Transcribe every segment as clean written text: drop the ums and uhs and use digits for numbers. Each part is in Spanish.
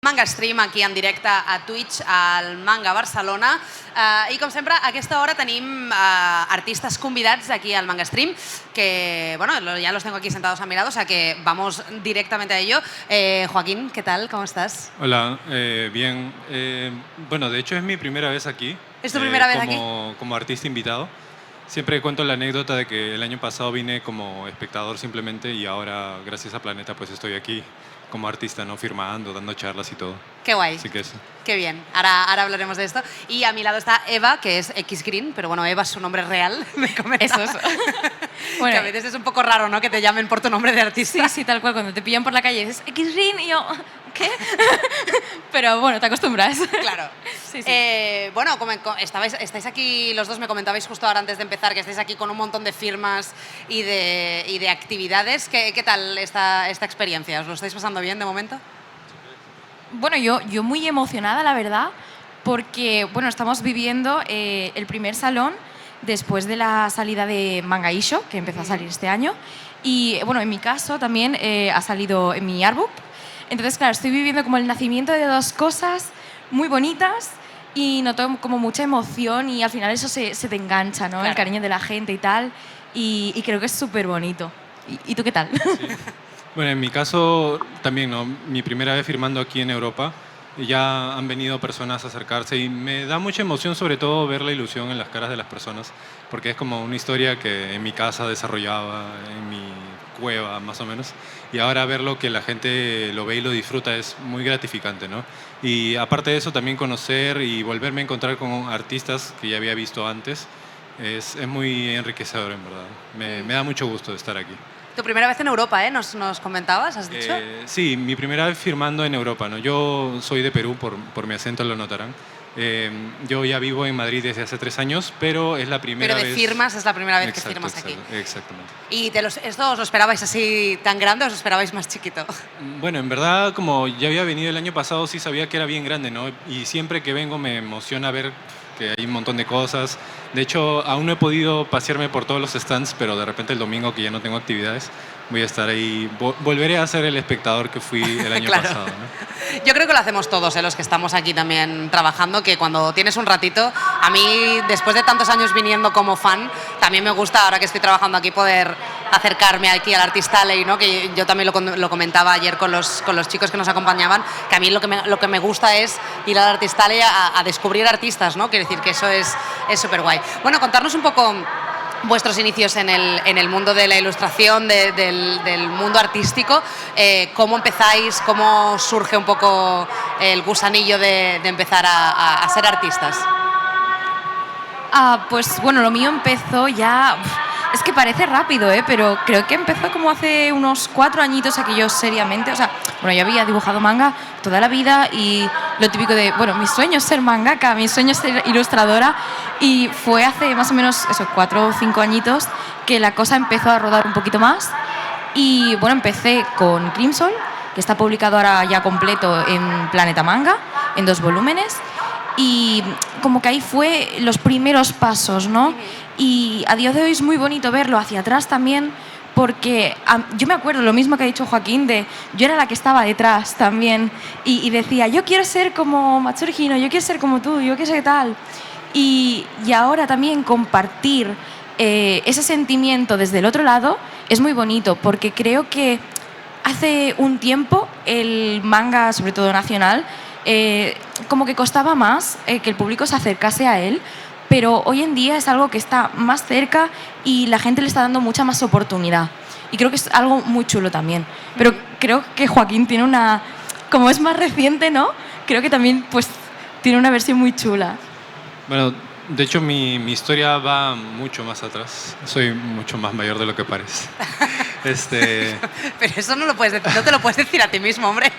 Manga Stream aquí en directe a Twitch al Manga Barcelona i com sempre a aquesta hora tenim artistas convidats aquí al Manga Stream que bueno, ya los tengo aquí sentados a mi lado, o sea que vamos directamente a ello. Joaquín, ¿qué tal? ¿Cómo estás? Hola, bien. Bueno, de hecho es mi primera vez aquí. ¿Es tu primera vez aquí? Como artista invitado. Siempre cuento la anécdota de que el año pasado vine como espectador simplemente y ahora gracias a Planeta pues estoy aquí como artista, ¿no? Firmando, dando charlas y todo. Qué guay. Así que eso. Qué bien. Ahora hablaremos de esto. Y a mi lado está Eva, que es X Green, pero bueno, Eva es su nombre real, me comentaba. Eso. Bueno, que a veces es un poco raro, ¿no? Que te llamen por tu nombre de artista. Sí, tal cual. Cuando te pillan por la calle dices X Green y yo, ¿qué? Pero bueno, te acostumbras. Claro. Sí. Bueno, estáis aquí, los dos me comentabais justo ahora antes de empezar, que estáis aquí con un montón de firmas y de actividades. ¿Qué tal esta experiencia? ¿Os lo estáis pasando bien de momento? Bueno, yo muy emocionada, la verdad, porque bueno, estamos viviendo el primer salón después de la salida de Manga Isho, que empezó a salir este año. Y bueno, en mi caso también ha salido en mi artbook. Entonces, claro, estoy viviendo como el nacimiento de dos cosas muy bonitas y noto como mucha emoción y al final eso se te engancha, ¿no? Claro. El cariño de la gente y tal. Y creo que es súper bonito. ¿Y tú qué tal? Sí. Bueno, en mi caso también, ¿no? Mi primera vez firmando aquí en Europa. Ya han venido personas a acercarse y me da mucha emoción sobre todo ver la ilusión en las caras de las personas porque es como una historia que en mi casa desarrollaba, en mi cueva más o menos, y ahora verlo que la gente lo ve y lo disfruta es muy gratificante, ¿no? Y aparte de eso también conocer y volverme a encontrar con artistas que ya había visto antes es muy enriquecedor en verdad, me da mucho gusto de estar aquí. Tu primera vez en Europa, ¿eh? ¿Nos comentabas, has dicho? Sí, mi primera vez firmando en Europa, ¿no? Yo soy de Perú, por mi acento lo notarán. Yo ya vivo en Madrid desde hace 3 años, pero es la primera vez... Pero de firmas es la primera vez que firmas aquí. Exactamente. ¿Y esto os lo esperabais así tan grande o os lo esperabais más chiquito? Bueno, en verdad, como ya había venido el año pasado, sí sabía que era bien grande, ¿no? Y siempre que vengo me emociona ver que hay un montón de cosas. De hecho, aún no he podido pasearme por todos los stands, pero de repente el domingo que ya no tengo actividades, voy a estar ahí. Volveré a ser el espectador que fui el año claro. pasado, ¿no? Yo creo que lo hacemos todos, los que estamos aquí también trabajando, que cuando tienes un ratito, a mí, después de tantos años viniendo como fan, también me gusta, ahora que estoy trabajando aquí, poder acercarme aquí al Artist Alley, ¿no? Que yo también lo comentaba ayer con los chicos que nos acompañaban, que a mí lo que me gusta es ir al Artist Alley a descubrir artistas, ¿no? Quiero decir que eso es súper guay. Bueno, contarnos un poco vuestros inicios en el mundo de la ilustración, del mundo artístico, cómo empezáis, cómo surge un poco el gusanillo de empezar a ser artistas. Pues bueno, lo mío empezó ya... Es que parece rápido, pero creo que empezó como hace unos 4 añitos aquí yo seriamente. O sea, bueno, yo había dibujado manga toda la vida y lo típico de, bueno, mi sueño es ser mangaka, mi sueño es ser ilustradora. Y fue hace más o menos, 4 o 5 añitos que la cosa empezó a rodar un poquito más. Y bueno, empecé con Crimson, que está publicado ahora ya completo en Planeta Manga, en 2 volúmenes. Y como que ahí fue los primeros pasos, ¿no? Y a día de hoy es muy bonito verlo hacia atrás también, porque yo me acuerdo lo mismo que ha dicho Joaquín, de yo era la que estaba detrás también y decía, yo quiero ser como Matsuri Hino, yo quiero ser como tú, yo qué sé qué tal. Y ahora también compartir ese sentimiento desde el otro lado es muy bonito, porque creo que hace un tiempo el manga, sobre todo nacional, como que costaba más que el público se acercase a él, pero hoy en día es algo que está más cerca y la gente le está dando mucha más oportunidad. Y creo que es algo muy chulo también. Pero creo que Joaquín tiene una... Como es más reciente, ¿no? Creo que también pues, tiene una versión muy chula. Bueno, de hecho mi historia va mucho más atrás. Soy mucho más mayor de lo que parece. Pero eso no te lo puedes decir a ti mismo, hombre.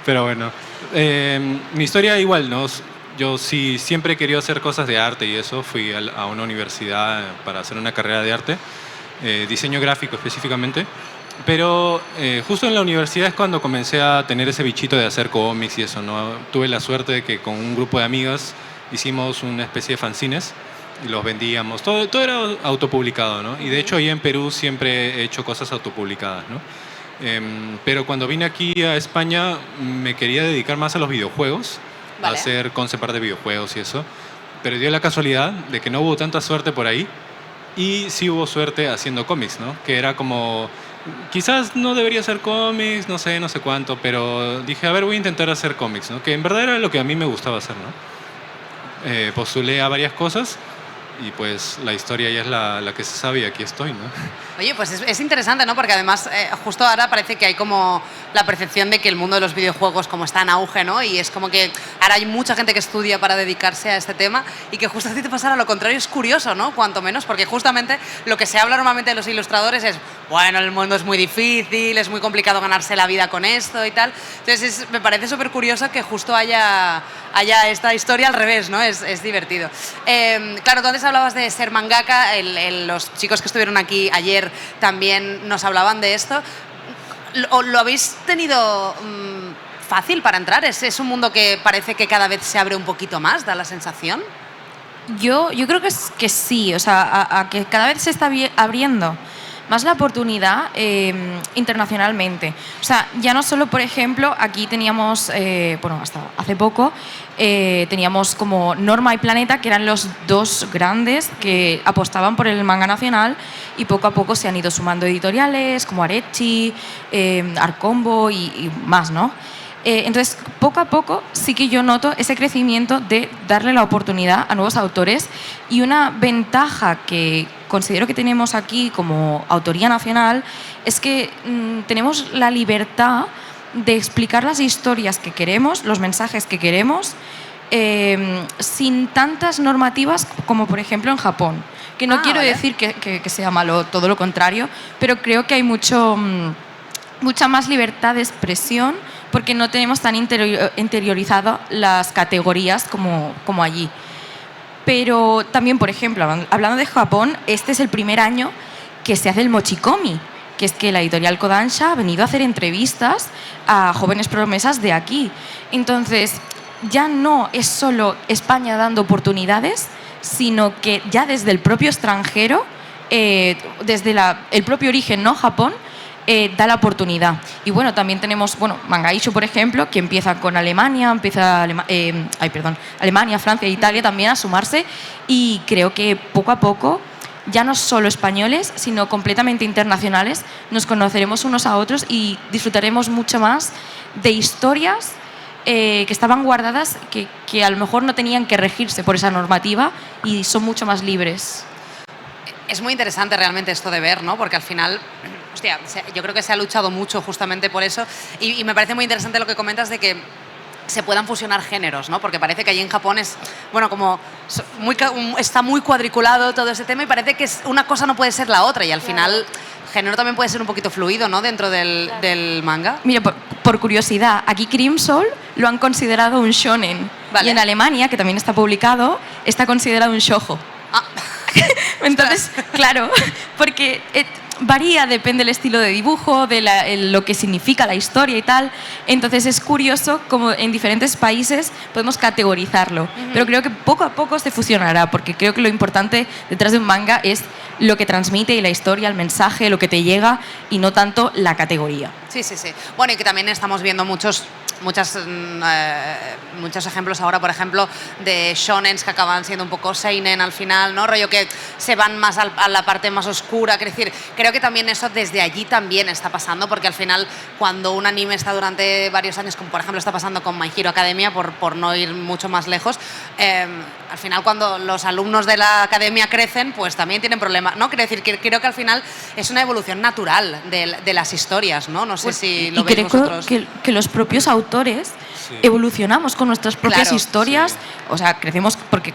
Pero bueno, mi historia igual, ¿no? Yo sí siempre he querido hacer cosas de arte y eso. Fui a una universidad para hacer una carrera de arte, diseño gráfico específicamente. Pero justo en la universidad es cuando comencé a tener ese bichito de hacer cómics y eso, ¿no? Tuve la suerte de que con un grupo de amigas hicimos una especie de fanzines y los vendíamos. Todo era autopublicado, ¿no? Y de hecho ahí en Perú siempre he hecho cosas autopublicadas, ¿no? Pero cuando vine aquí a España me quería dedicar más a los videojuegos, Vale. a hacer concept art de videojuegos y eso. Pero dio la casualidad de que no hubo tanta suerte por ahí y sí hubo suerte haciendo cómics, ¿no? Que era como, quizás no debería hacer cómics, no sé cuánto, pero dije, a ver, voy a intentar hacer cómics, ¿no? Que en verdad era lo que a mí me gustaba hacer, ¿no? Postulé a varias cosas y pues la historia ya es la que se sabe y aquí estoy, ¿no? Oye, pues es interesante, ¿no? Porque además justo ahora parece que hay como la percepción de que el mundo de los videojuegos como está en auge, ¿no? Y es como que ahora hay mucha gente que estudia para dedicarse a este tema y que justo a ti te pasara lo contrario es curioso, ¿no? Cuanto menos, porque justamente lo que se habla normalmente de los ilustradores es, bueno, el mundo es muy difícil, es muy complicado ganarse la vida con esto y tal. Entonces me parece súper curioso que justo haya esta historia al revés, ¿no? Es divertido. Claro, tú antes hablabas de ser mangaka, los chicos que estuvieron aquí ayer también nos hablaban de esto. ¿Lo habéis tenido fácil para entrar? ¿Es un mundo que parece que cada vez se abre un poquito más, da la sensación? Yo creo que sí, o sea, a que cada vez se está abriendo más la oportunidad internacionalmente. O sea, ya no solo, por ejemplo, aquí teníamos, bueno, hasta hace poco, teníamos como Norma y Planeta, que eran los dos grandes que apostaban por el manga nacional y poco a poco se han ido sumando editoriales como Arechi, Arcombo y más, ¿no? Entonces, poco a poco sí que yo noto ese crecimiento de darle la oportunidad a nuevos autores y una ventaja que considero que tenemos aquí como autoría nacional es que tenemos la libertad de explicar las historias que queremos, los mensajes que queremos, sin tantas normativas como por ejemplo en Japón. Que no quiero decir que sea malo, todo lo contrario, pero creo que hay mucha más libertad de expresión porque no tenemos tan interiorizado las categorías como allí. Pero también, por ejemplo, hablando de Japón, este es el primer año que se hace el mochikomi, que es que la editorial Kodansha ha venido a hacer entrevistas a jóvenes promesas de aquí. Entonces, ya no es solo España dando oportunidades, sino que ya desde el propio extranjero, desde el propio origen, ¿no? Japón, da la oportunidad. Y bueno, también tenemos, Mangaisho, por ejemplo, que empieza con Alemania, Alemania, Francia e Italia también a sumarse y creo que poco a poco, ya no solo españoles, sino completamente internacionales, nos conoceremos unos a otros y disfrutaremos mucho más de historias que estaban guardadas, que a lo mejor no tenían que regirse por esa normativa y son mucho más libres. Es muy interesante realmente esto de ver, ¿no? Porque al final, hostia, yo creo que se ha luchado mucho justamente por eso y me parece muy interesante lo que comentas de que se puedan fusionar géneros, ¿no? Porque parece que allí en Japón es, como está muy cuadriculado todo ese tema y parece que una cosa no puede ser la otra y al final género también puede ser un poquito fluido, ¿no? Dentro del manga. Mira, por curiosidad, aquí Crimson lo han considerado un shonen. Vale. Y en Alemania, que también está publicado, está considerado un shoujo. Ah. Entonces, claro, porque varía, depende del estilo de dibujo, de lo que significa la historia y tal. Entonces es curioso como en diferentes países podemos categorizarlo. Pero creo que poco a poco se fusionará, porque creo que lo importante detrás de un manga es lo que transmite y la historia, el mensaje, lo que te llega y no tanto la categoría. Sí. Bueno, y que también estamos viendo muchos ejemplos ahora, por ejemplo, de shonens que acaban siendo un poco seinen al final, ¿no? Rollo que se van más a la parte más oscura. Es decir, creo que también eso desde allí también está pasando, porque al final cuando un anime está durante varios años, como por ejemplo está pasando con My Hero Academia, por no ir mucho más lejos, al final cuando los alumnos de la academia crecen, pues también tienen problemas, ¿no? Quiero decir, que creo que al final es una evolución natural de las historias, ¿no? No sé si lo veis vosotros. Y creo que los propios autores evolucionamos con nuestras propias historias, o sea, crecemos porque,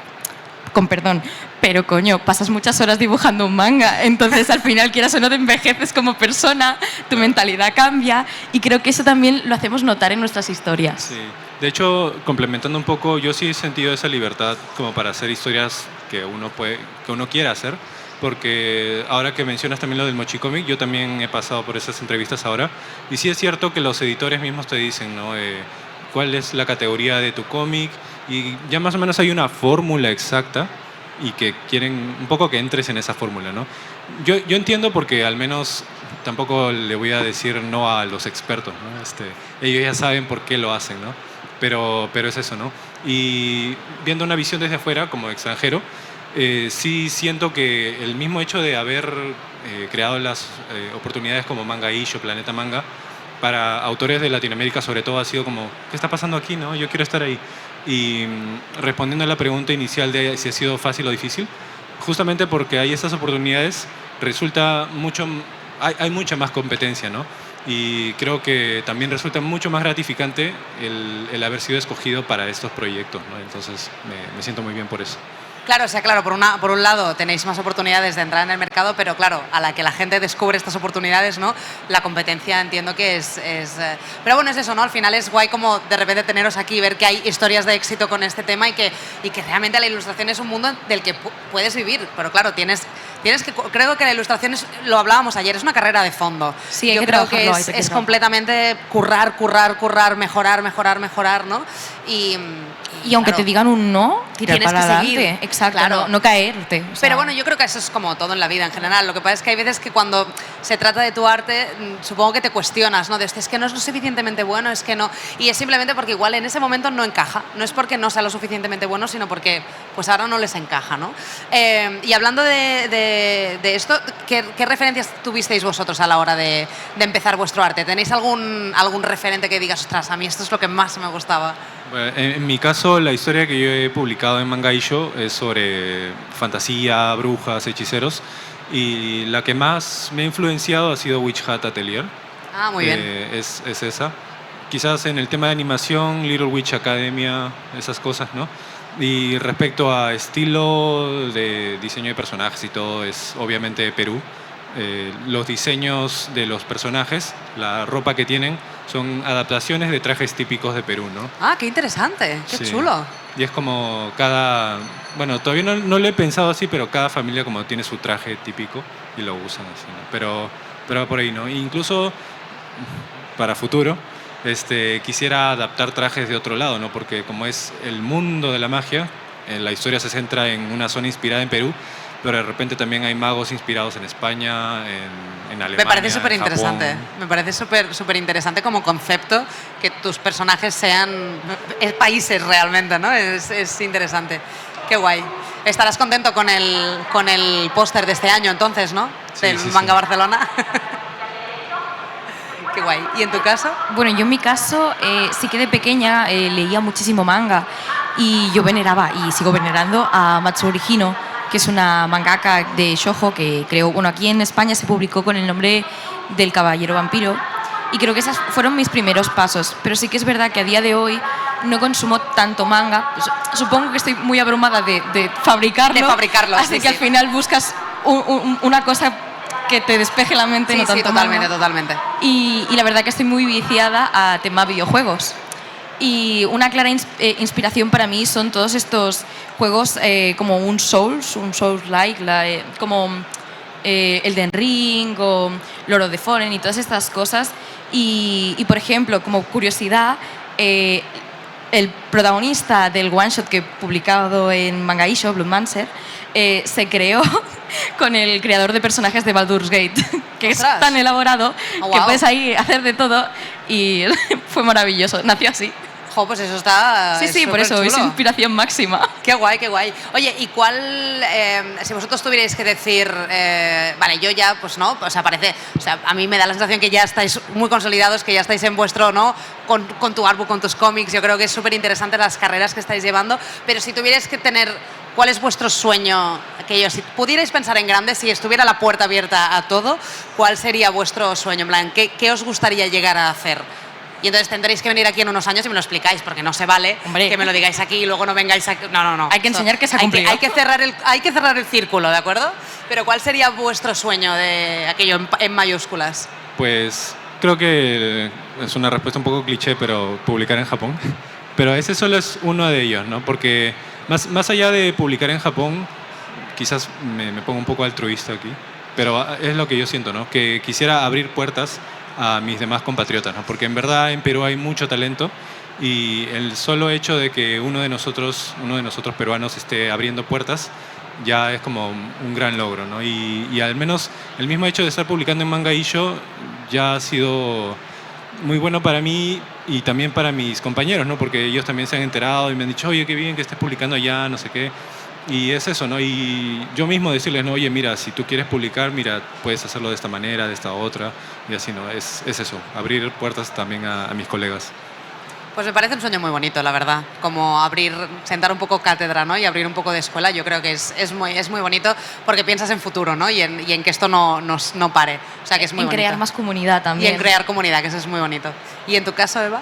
con perdón, pero coño, pasas muchas horas dibujando un manga, entonces al final, quieras o no, te envejeces como persona, tu mentalidad cambia y creo que eso también lo hacemos notar en nuestras historias. Sí. De hecho, complementando un poco, yo sí he sentido esa libertad como para hacer historias que uno quiera hacer, porque ahora que mencionas también lo del mochikomi, yo también he pasado por esas entrevistas ahora y sí es cierto que los editores mismos te dicen, ¿no? Cuál es la categoría de tu cómic y ya más o menos hay una fórmula exacta y que quieren un poco que entres en esa fórmula, ¿no? Yo entiendo porque al menos tampoco le voy a decir no a los expertos, ¿no? Ellos ya saben por qué lo hacen, ¿no? Pero es eso, ¿no? Y viendo una visión desde afuera, como extranjero, sí siento que el mismo hecho de haber creado las oportunidades como Manga Issho, Planeta Manga, para autores de Latinoamérica sobre todo ha sido como, ¿qué está pasando aquí? ¿No? Yo quiero estar ahí. Y respondiendo a la pregunta inicial de si ha sido fácil o difícil, justamente porque hay estas oportunidades, hay mucha más competencia, ¿no? Y creo que también resulta mucho más gratificante el haber sido escogido para estos proyectos, ¿no? Entonces me siento muy bien por eso. Claro, o sea, claro, por un lado tenéis más oportunidades de entrar en el mercado, pero claro, a la que la gente descubre estas oportunidades, ¿no? La competencia entiendo que es pero bueno, es eso, ¿no? Al final es guay como de repente teneros aquí, ver que hay historias de éxito con este tema y que realmente la ilustración es un mundo del que puedes vivir, pero claro, tienes que, creo que la ilustración lo hablábamos ayer, es una carrera de fondo. Sí, hay Yo que creo que trabajarlo, es completamente currar, mejorar, ¿no? Y aunque claro, te digan un no, tirar tienes para que adelante. seguir. Exacto, Claro. no caerte. O sea, Pero bueno, yo creo que eso es como todo en la vida en general. Lo que pasa es que hay veces que cuando se trata de tu arte, supongo que te cuestionas, ¿no? De es que no es lo suficientemente bueno, es que no. Y es simplemente porque igual en ese momento no encaja. No es porque no sea lo suficientemente bueno, sino porque pues ahora no les encaja, ¿no? Y hablando de esto, ¿qué referencias tuvisteis vosotros a la hora de empezar vuestro arte? ¿Tenéis algún referente que digas, ostras, a mí esto es lo que más me gustaba? En mi caso, la historia que yo he publicado en Manga Issho es sobre fantasía, brujas, hechiceros, y la que más me ha influenciado ha sido Witch Hat Atelier. Ah, muy bien. Es esa. Quizás en el tema de animación, Little Witch Academia, esas cosas, ¿no? Y respecto a estilo de diseño de personajes y todo, es obviamente Perú. Los diseños de los personajes, la ropa que tienen, son adaptaciones de trajes típicos de Perú, ¿no? Ah, qué interesante, qué Sí. chulo. Y es como bueno, todavía no lo he pensado así, pero cada familia como tiene su traje típico y lo usan así, ¿no? Pero por ahí, ¿no? Incluso para futuro, quisiera adaptar trajes de otro lado, ¿no? Porque como es el mundo de la magia, la historia se centra en una zona inspirada en Perú, pero de repente también hay magos inspirados en España, en Alemania, Me parece súper en interesante. Japón. Me parece súper interesante como concepto que tus personajes sean países realmente, ¿no? Es interesante. Qué guay. Estarás contento con el póster de este año entonces, ¿no? Sí, Del sí, Manga sí. Barcelona. Qué guay. ¿Y en tu caso? Bueno, yo en mi caso sí que de pequeña leía muchísimo manga y yo veneraba y sigo venerando a Matsuri Hino, que es una mangaka de shoujo que creo, bueno, aquí en España se publicó con el nombre del Caballero Vampiro y creo que esos fueron mis primeros pasos, pero sí que es verdad que a día de hoy no consumo tanto manga. Pues, supongo que estoy muy abrumada de fabricarlo. De fabricarlo, así sí, que sí. al final buscas una cosa que te despeje la mente, Sí, no tanto sí, totalmente, manga. totalmente. Y la verdad que estoy muy viciada a tema videojuegos. Y una clara inspiración para mí son todos estos juegos como un Souls-like, como Elden Ring o Lord of the Fallen y todas estas cosas. Y por ejemplo, como curiosidad, el protagonista del one shot que he publicado en Manga Issho, Bloodmancer, se creó con el creador de personajes de Baldur's Gate, que es ¡Ostras! tan elaborado Oh, que wow. puedes ahí hacer de todo y fue maravilloso. Nació así. Jo, pues eso está. Sí, sí, por eso es superchulo. inspiración máxima. Qué guay, qué guay. Oye, ¿y cuál, si vosotros tuvierais que decir, vale, yo ya, pues no, o sea, a mí me da la sensación que ya estáis muy consolidados, que ya estáis en vuestro, ¿no? Con tu artbook, con tus cómics, yo creo que es súper interesante las carreras que estáis llevando, pero si tuvierais que tener, ¿cuál es vuestro sueño? Si pudierais pensar en grande, si estuviera la puerta abierta a todo, ¿cuál sería vuestro sueño? En plan, ¿qué os gustaría llegar a hacer? Y entonces tendréis que venir aquí en unos años y me lo explicáis, porque no se vale Hombre. que me lo digáis aquí y luego no vengáis aquí. No. Hay que enseñar que se ha cumplido. Hay que cerrar el círculo, ¿de acuerdo? Pero ¿cuál sería vuestro sueño de aquello en mayúsculas? Pues creo que es una respuesta un poco cliché, pero publicar en Japón. Pero ese solo es uno de ellos, ¿no? Porque más allá de publicar en Japón, quizás me pongo un poco altruista aquí, pero es lo que yo siento, ¿no? Que quisiera abrir puertas a mis demás compatriotas, ¿no? Porque en verdad en Perú hay mucho talento y el solo hecho de que uno de nosotros peruanos esté abriendo puertas ya es como un gran logro, ¿no? Y al menos el mismo hecho de estar publicando en Manga Issho ya ha sido muy bueno para mí y también para mis compañeros, ¿no? Porque ellos también se han enterado y me han dicho, oye, qué bien que estés publicando allá, no sé qué. Y es eso, ¿no? Y yo mismo decirles, no, oye, mira, si tú quieres publicar, mira, puedes hacerlo de esta manera, de esta otra, y así, ¿no? Es eso, abrir puertas también a mis colegas. Pues me parece un sueño muy bonito, la verdad. Como sentar un poco cátedra, ¿no? Y abrir un poco de escuela, yo creo que es muy bonito porque piensas en futuro, ¿no? Y en que esto no pare. O sea, que es muy bonito. En crear más comunidad también. Y en crear comunidad, que eso es muy bonito. ¿Y en tu caso, Eva?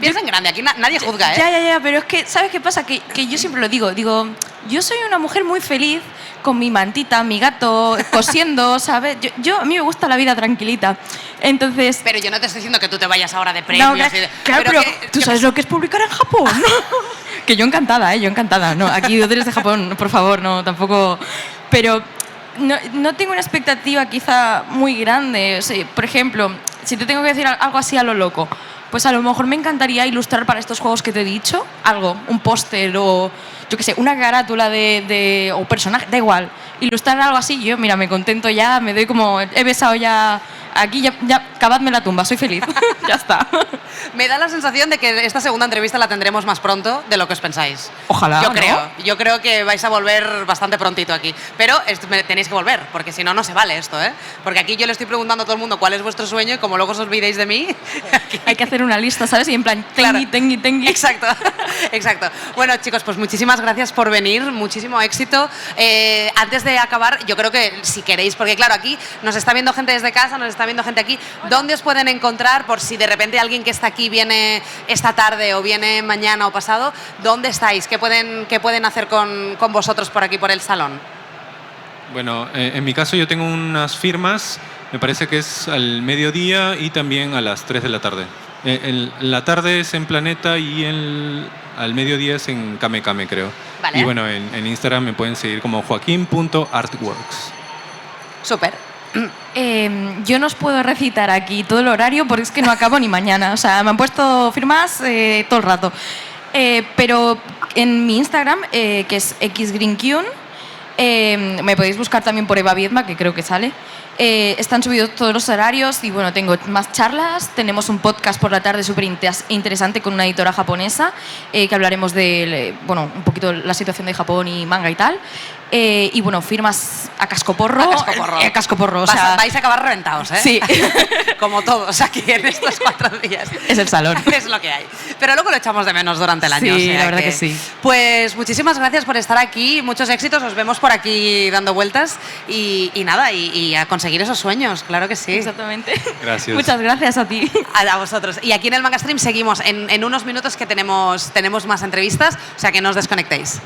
Piensa en grande, aquí nadie juzga, ¿eh? Ya, pero es que, ¿sabes qué pasa? Que yo siempre lo digo, yo soy una mujer muy feliz con mi mantita, mi gato, cosiendo, ¿sabes? A mí me gusta la vida tranquilita. Entonces... Pero yo no te estoy diciendo que tú te vayas ahora de premios. No, claro, pero ¿tú sabes lo que es publicar en Japón? Que yo encantada, yo encantada. No, aquí hoteles de Japón, por favor, no, tampoco... Pero no tengo una expectativa quizá muy grande. O sea, por ejemplo, si te tengo que decir algo así a lo loco, pues a lo mejor me encantaría ilustrar para estos juegos que te he dicho algo, un póster o, yo qué sé, una carátula o personaje, da igual. Ilustrar algo así, yo, mira, me contento ya, me doy como, he besado ya, aquí ya cavadme la tumba, soy feliz, ya está. Me da la sensación de que esta segunda entrevista la tendremos más pronto de lo que os pensáis. Ojalá, Yo creo que vais a volver bastante prontito aquí. Pero tenéis que volver, porque si no, no se vale esto, ¿eh? Porque aquí yo le estoy preguntando a todo el mundo cuál es vuestro sueño y como luego os olvidéis de mí... Hay que hacer una lista, ¿sabes? Y en plan, tengui. Exacto. Bueno, chicos, pues muchísimas gracias por venir, muchísimo éxito. Antes de acabar, yo creo que si queréis, porque claro, aquí nos está viendo gente desde casa, nos está viendo gente aquí, ¿dónde os pueden encontrar por si de repente alguien que está aquí viene esta tarde o viene mañana o pasado? ¿Dónde estáis? ¿Qué pueden hacer con vosotros por aquí, por el salón? Bueno, en mi caso yo tengo unas firmas, me parece que es al mediodía y también a las 3 de la tarde. La tarde es en Planeta y al mediodía es en Kame Kame, creo. Vale. Y bueno, en Instagram me pueden seguir como joaquin.artworks. Súper. Yo no os puedo recitar aquí todo el horario porque es que no acabo ni mañana. O sea, me han puesto firmas todo el rato. Pero en mi Instagram, que es xgreenkyun, me podéis buscar también por Eva Viedma, que creo que sale. Están subidos todos los horarios y bueno, tengo más charlas. Tenemos un podcast por la tarde súper interesante con una editora japonesa que hablaremos de, bueno, un poquito la situación de Japón y manga y tal. Y bueno, firmas a cascoporro. A cascoporro. O sea, vais a acabar reventados, ¿eh? Sí. Como todos aquí en estos 4 días. Es el salón. Es lo que hay. Pero luego lo echamos de menos durante el año. Sí, o sea la verdad que sí. Pues muchísimas gracias por estar aquí. Muchos éxitos. Os vemos por aquí dando vueltas. Y nada, y a conseguir esos sueños. Claro que sí. Exactamente. Gracias. Muchas gracias a ti. A vosotros. Y aquí en el Manga Stream seguimos en unos minutos que tenemos más entrevistas. O sea que no os desconectéis.